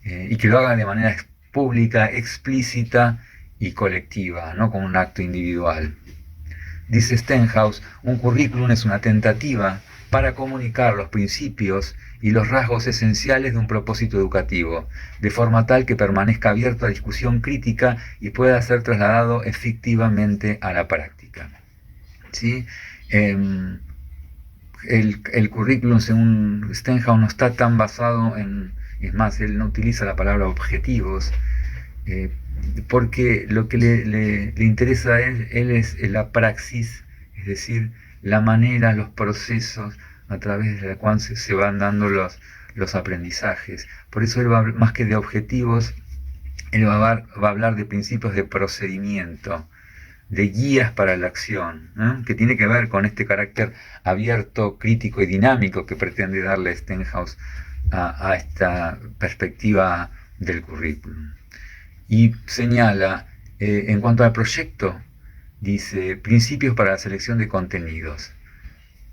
y que lo haga de manera pública, explícita y colectiva, no como un acto individual. Dice Stenhouse, un currículum es una tentativa para comunicar los principios y los rasgos esenciales de un propósito educativo, de forma tal que permanezca abierto a discusión crítica y pueda ser trasladado efectivamente a la práctica. ¿Sí? El currículum, según Stenhouse, no está tan basado en, es más, él no utiliza la palabra objetivos, porque lo que le interesa a él es la praxis, es decir, la manera, los procesos a través de la cual se van dando los aprendizajes. Por eso él más que de objetivos, él va a hablar de principios de procedimiento, de guías para la acción, ¿eh? Que tiene que ver con este carácter abierto, crítico y dinámico que pretende darle Stenhouse a esta perspectiva del currículum. Y señala, en cuanto al proyecto, dice, principios para la selección de contenidos.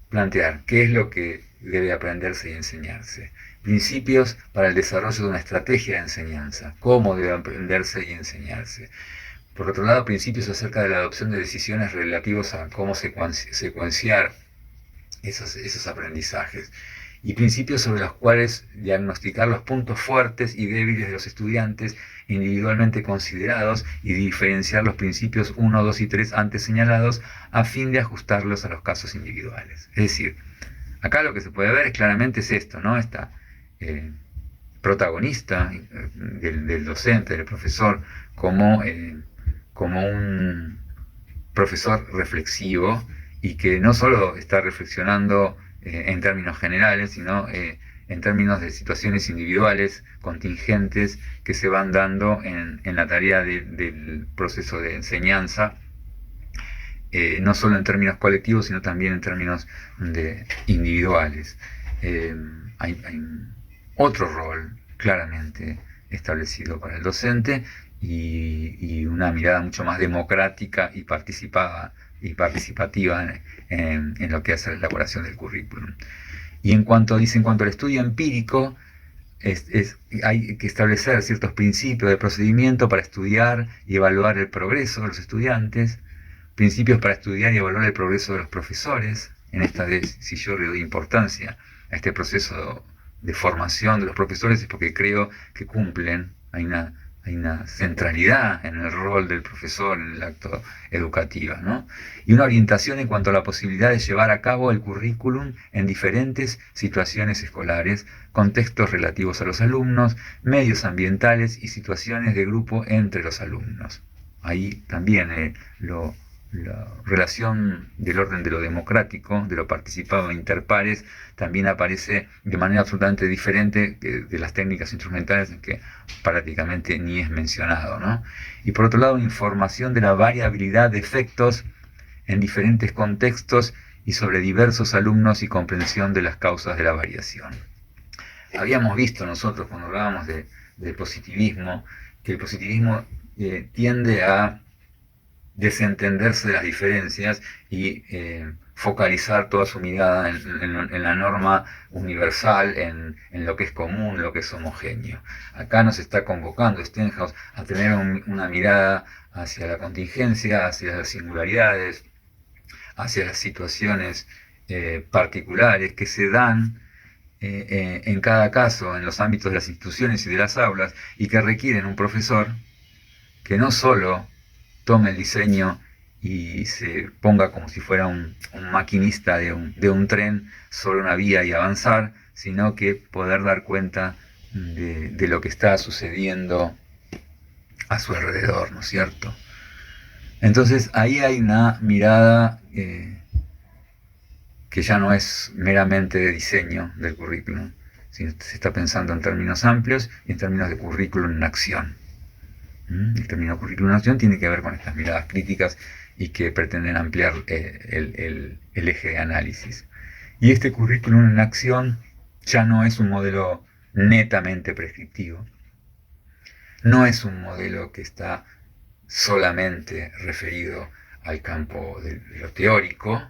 Plantear qué es lo que debe aprenderse y enseñarse. Principios para el desarrollo de una estrategia de enseñanza. Cómo debe aprenderse y enseñarse. Por otro lado, principios acerca de la adopción de decisiones relativos a cómo secuenciar esos aprendizajes. Y principios sobre los cuales diagnosticar los puntos fuertes y débiles de los estudiantes individualmente considerados y diferenciar los principios 1, 2 y 3 antes señalados a fin de ajustarlos a los casos individuales. Es decir, acá lo que se puede ver es claramente es esto, ¿no? Esta protagonista del docente, del profesor, como un profesor reflexivo y que no solo está reflexionando en términos generales, sino en términos de situaciones individuales, contingentes, que se van dando en la tarea del proceso de enseñanza, no solo en términos colectivos, sino también en términos individuales. Hay otro rol claramente establecido para el docente y una mirada mucho más democrática y participativa en lo que hace la elaboración del currículum. Y en cuanto al estudio empírico, hay que establecer ciertos principios de procedimiento para estudiar y evaluar el progreso de los estudiantes, principios para estudiar y evaluar el progreso de los profesores. En esta vez, si yo le doy importancia a este proceso de formación de los profesores, es porque creo que cumplen, hay una centralidad en el rol del profesor en el acto educativo, ¿no? Y una orientación en cuanto a la posibilidad de llevar a cabo el currículum en diferentes situaciones escolares, contextos relativos a los alumnos, medios ambientales y situaciones de grupo entre los alumnos. Ahí también la relación del orden de lo democrático, de lo participado interpares, también aparece de manera absolutamente diferente de las técnicas instrumentales, en que prácticamente ni es mencionado, ¿no? Y por otro lado, información de la variabilidad de efectos en diferentes contextos y sobre diversos alumnos y comprensión de las causas de la variación. Habíamos visto nosotros cuando hablábamos del positivismo, que el positivismo tiende a desentenderse de las diferencias y focalizar toda su mirada en la norma universal, en lo que es común, en lo que es homogéneo. Acá nos está convocando Stenhouse a tener una mirada hacia la contingencia, hacia las singularidades, hacia las situaciones particulares que se dan en cada caso en los ámbitos de las instituciones y de las aulas y que requieren un profesor que no solo tome el diseño y se ponga como si fuera un maquinista de un tren sobre una vía y avanzar, sino que poder dar cuenta de lo que está sucediendo a su alrededor, ¿no es cierto? Entonces ahí hay una mirada que ya no es meramente de diseño del currículum, sino se está pensando en términos amplios y en términos de currículum en acción. El término currículum en acción tiene que ver con estas miradas críticas y que pretenden ampliar el eje de análisis. Y este currículum en acción ya no es un modelo netamente prescriptivo, no es un modelo que está solamente referido al campo de lo teórico,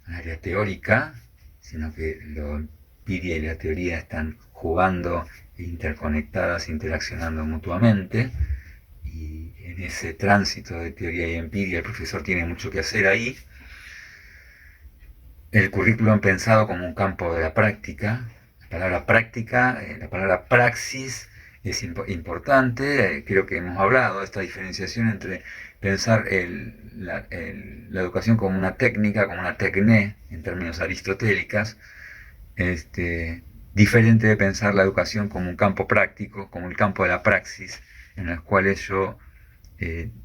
al área teórica, sino que lo empiria y la teoría están jugando, interconectadas, interaccionando mutuamente, y en ese tránsito de teoría y empiria el profesor tiene mucho que hacer ahí. El currículum pensado como un campo de la práctica, la palabra práctica, la palabra praxis es importante, creo que hemos hablado de esta diferenciación entre pensar la educación como una técnica, como una tecné, en términos aristotélicas, diferente de pensar la educación como un campo práctico, como el campo de la praxis, en los cuales yo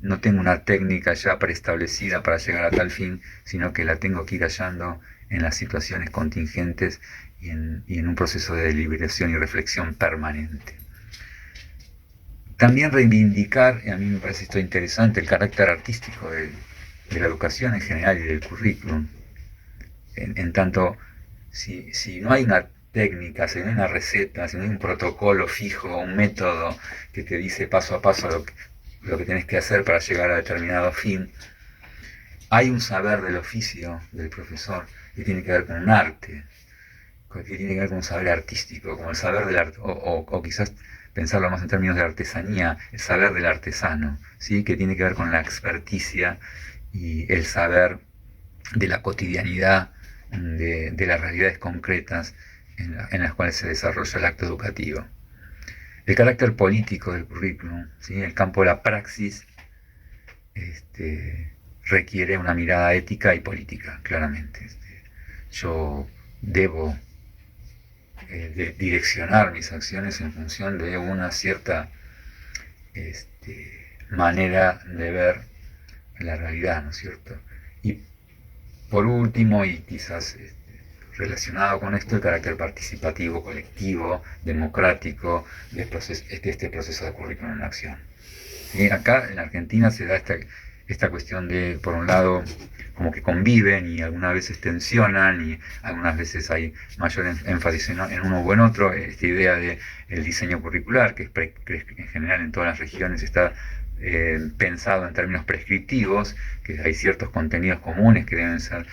no tengo una técnica ya preestablecida para llegar a tal fin, sino que la tengo que ir hallando en las situaciones contingentes y en un proceso de deliberación y reflexión permanente. También reivindicar, y a mí me parece esto interesante, el carácter artístico de la educación en general y del currículum. En tanto, si no hay una técnica, si no hay una receta, si no hay un protocolo fijo, un método que te dice paso a paso lo que tenés que hacer para llegar a determinado fin, hay un saber del oficio del profesor que tiene que ver con un arte, que tiene que ver con un saber artístico, como el saber del arte, o quizás pensarlo más en términos de artesanía, el saber del artesano, ¿sí? Que tiene que ver con la experticia y el saber de la cotidianidad, de las realidades concretas en las cuales se desarrolla el acto educativo. El carácter político del currículum, ¿sí? El campo de la praxis, requiere una mirada ética y política, claramente. Yo debo direccionar mis acciones en función de una cierta manera de ver la realidad, ¿no es cierto? Y por último, y quizás relacionado con esto, el carácter participativo, colectivo, democrático de este proceso de currículum en acción. ¿Sí? Acá en Argentina se da esta cuestión de, por un lado, como que conviven y algunas veces tensionan y algunas veces hay mayor énfasis en uno o en otro, esta idea del diseño curricular, que en general en todas las regiones está pensado en términos prescriptivos, que hay ciertos contenidos comunes que deben ser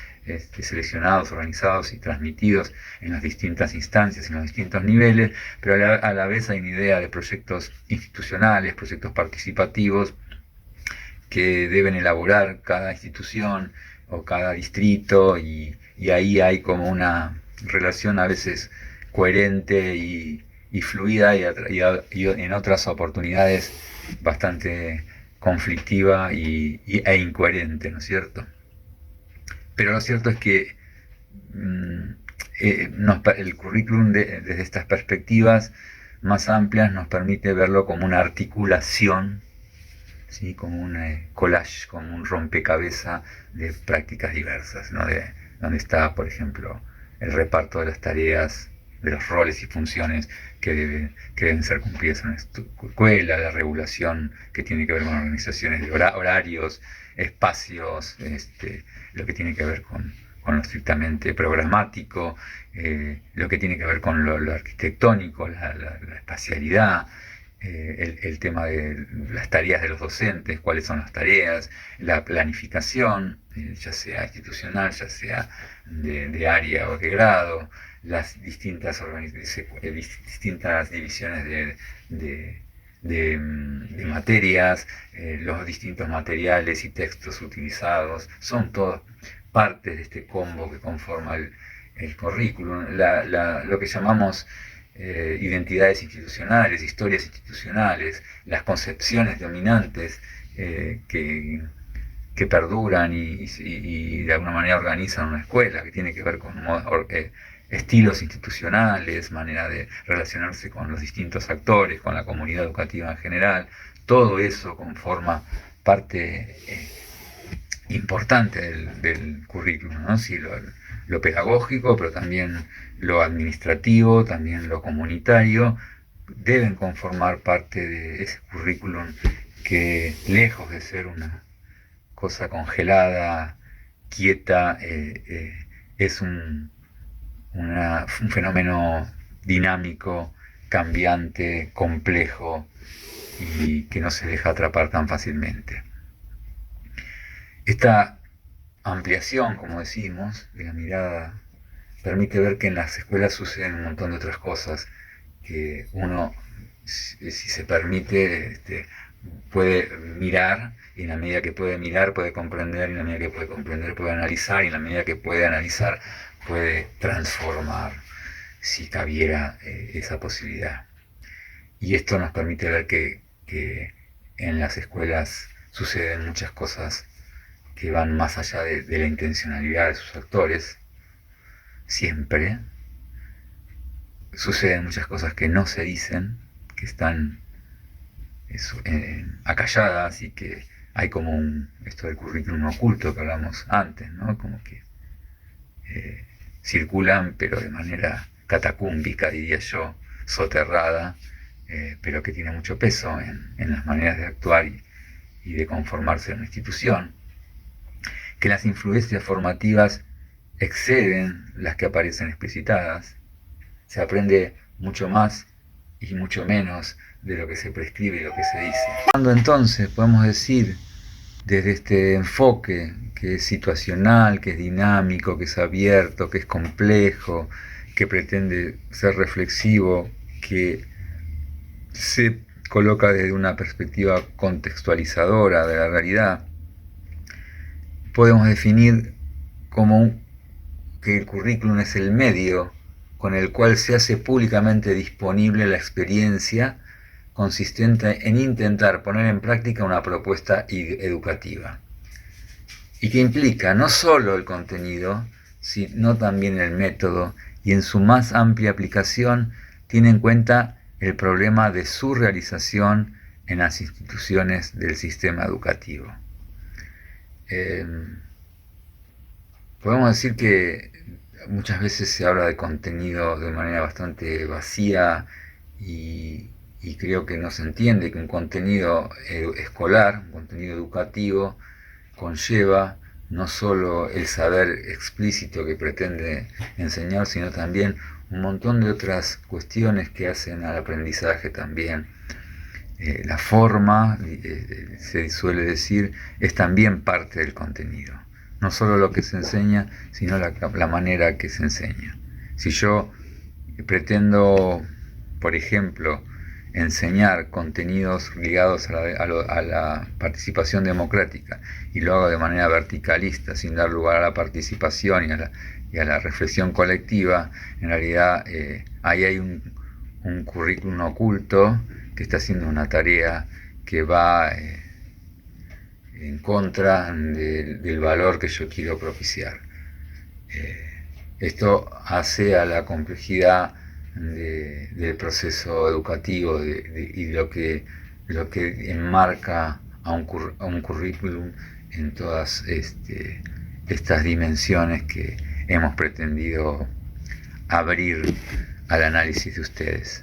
seleccionados, organizados y transmitidos en las distintas instancias, en los distintos niveles, pero a la vez hay una idea de proyectos institucionales, proyectos participativos, que deben elaborar cada institución o cada distrito, y ahí hay como una relación a veces coherente y fluida, y en otras oportunidades bastante conflictiva e incoherente, ¿no es cierto? Pero lo cierto es que el currículum desde estas perspectivas más amplias nos permite verlo como una articulación, ¿sí? Como un collage, como un rompecabezas de prácticas diversas, ¿no? Donde está, por ejemplo, el reparto de las tareas, de los roles y funciones que deben ser cumplidas en una escuela, la regulación que tiene que ver con organizaciones de horarios, espacios, lo que tiene que ver con lo estrictamente programático, lo que tiene que ver con lo arquitectónico, la espacialidad, el tema de las tareas de los docentes, cuáles son las tareas, la planificación, ya sea institucional, ya sea de área o de grado, las distintas divisiones de materias, los distintos materiales y textos utilizados, son todas partes de este combo que conforma el currículum, lo que llamamos identidades institucionales, historias institucionales, las concepciones dominantes que perduran y de alguna manera organizan una escuela, que tiene que ver con estilos institucionales, manera de relacionarse con los distintos actores, con la comunidad educativa en general. todo eso conforma parte importante del currículum, ¿no? Sí, lo pedagógico, pero también lo administrativo, también lo comunitario, deben conformar parte de ese currículum que, lejos de ser una cosa congelada, quieta, es un fenómeno dinámico, cambiante, complejo y que no se deja atrapar tan fácilmente. Esta ampliación, como decimos, de la mirada permite ver que en las escuelas suceden un montón de otras cosas que uno, si se permite, puede mirar, y en la medida que puede mirar puede comprender, y en la medida que puede comprender puede analizar, y en la medida que puede analizar puede transformar, si cabiera esa posibilidad. Y esto nos permite ver que en las escuelas suceden muchas cosas que van más allá de la intencionalidad de sus actores. Siempre suceden muchas cosas que no se dicen, que están acalladas, y que hay como esto del currículum oculto que hablamos antes, ¿no? Como que circulan, pero de manera catacúmbica, diría yo, soterrada, pero que tiene mucho peso en las maneras de actuar y de conformarse en una institución, que las influencias formativas exceden las que aparecen explicitadas. Se aprende mucho más y mucho menos de lo que se prescribe y lo que se dice. Cuando entonces podemos decir, desde este enfoque que es situacional, que es dinámico, que es abierto, que es complejo, que pretende ser reflexivo, que se coloca desde una perspectiva contextualizadora de la realidad, podemos definir como que el currículum es el medio con el cual se hace públicamente disponible la experiencia consistente en intentar poner en práctica una propuesta educativa, y que implica no solo el contenido, sino también el método, y en su más amplia aplicación tiene en cuenta el problema de su realización en las instituciones del sistema educativo. Podemos decir que muchas veces se habla de contenido de manera bastante vacía, y creo que no se entiende que un contenido escolar, un contenido educativo, conlleva no solo el saber explícito que pretende enseñar, sino también un montón de otras cuestiones que hacen al aprendizaje también. La forma, se suele decir, es también parte del contenido. No solo lo que se enseña, sino la manera que se enseña. Si yo pretendo, por ejemplo, enseñar contenidos ligados a la participación democrática, y lo hago de manera verticalista, sin dar lugar a la participación y a la reflexión colectiva, en realidad ahí hay un currículum oculto que está haciendo una tarea que va en contra del valor que yo quiero propiciar. Esto hace a la complejidad del proceso educativo y lo que enmarca a un currículum en todas estas dimensiones que hemos pretendido abrir al análisis de ustedes.